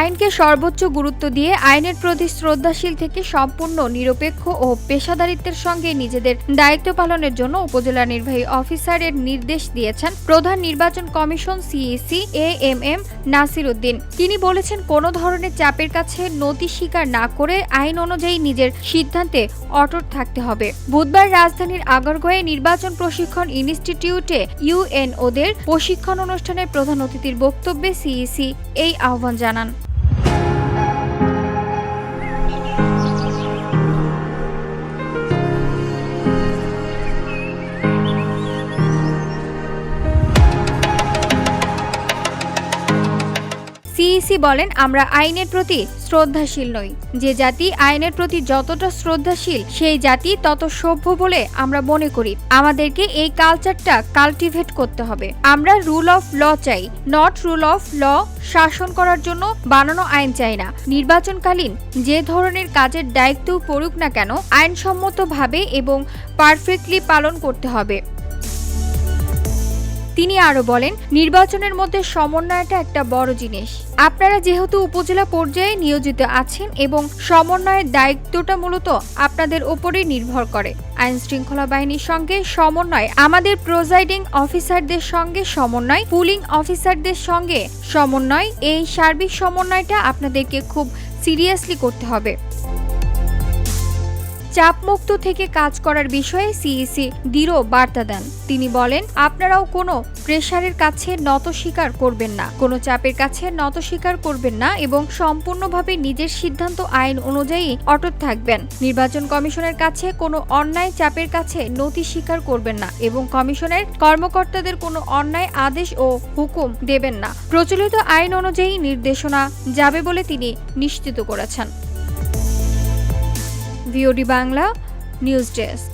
আইনকে সর্বোচ্চ গুরুত্ব দিয়ে আইনের প্রতি শ্রদ্ধাশীল থেকে সম্পূর্ণ নিরপেক্ষ ও পেশাদারিত্বের সঙ্গে নিজেদের দায়িত্ব পালনের জন্য উপজেলা নির্বাহী অফিসারের নির্দেশ দিয়েছেন প্রধান নির্বাচন commission CEC AMM Nasir Uddin. তিনি বলেছেন, কোনো ধরনের চাপের কাছে নতি স্বীকার না করে আইন অনুযায়ী নিজের সিদ্ধান্তে অটল থাকতে হবে। বুধবার রাজধানীর আগারগাঁওয়ে নির্বাচন প্রশিক্ষণ ইনস্টিটিউটে ইউএনওদের প্রশিক্ষণ অনুষ্ঠানের প্রধান অতিথির বক্তব্যে সিইসি এই আহ্বান জানান। সিইসি বলেন, আমরা আইনের প্রতি শ্রদ্ধাশীল নই। যে জাতি আইনের প্রতি যতটা শ্রদ্ধাশীল সেই জাতি তত সভ্য বলে আমরা মনে করি। আমাদেরকে এই কালচারটা কাল্টিভেট করতে হবে। আমরা রুল অফ ল চাই, নট রুল অফ ল শাসন করার জন্য বানানো আইন চাই না। নির্বাচনকালীন যে ধরনের কাজের দায়িত্ব পড়ুক না কেন আইনসম্মতভাবে এবং পারফেক্টলি পালন করতে হবে। তিনি আরো বলেন, নির্বাচনের মধ্যে সমন্বয়টা একটা বড় জিনিস। আপনারা যেহেতু উপজেলা পর্যায়ে নিয়োজিত আছেন এবং সমন্বয়ের দায়িত্বটা মূলত আপনাদের উপরেই নির্ভর করে। আইন শৃঙ্খলা বাহিনীর সঙ্গে সমন্বয়, আমাদের প্রিজাইডিং অফিসারদের সঙ্গে সমন্বয়, পুলিং অফিসারদের সঙ্গে সমন্বয়, এই সার্বিক সমন্বয়টা আপনাদেরকে খুব সিরিয়াসলি করতে হবে। চাপমুক্ত থেকে কাজ করার বিষয়ে সিইসি দৃঢ় বার্তা দেন। তিনি বলেন, আপনারাও কোনো প্রেসারের কাছে নত স্বীকার করবেন না, কোনো চাপের কাছে নত স্বীকার করবেন না এবং সম্পূর্ণভাবে নিজের সিদ্ধান্ত আইন অনুযায়ী অটল থাকবেন। নির্বাচন কমিশনের কাছে কোনো অন্যায় চাপের কাছে নতি স্বীকার করবেন না এবং কমিশনের কর্মকর্তাদের কোনো অন্যায় আদেশ ও হুকুম দেবেন না। প্রচলিত আইন অনুযায়ী নির্দেশনা যাবে বলে তিনি নিশ্চিত করেছেন। VOD Bangla news desk.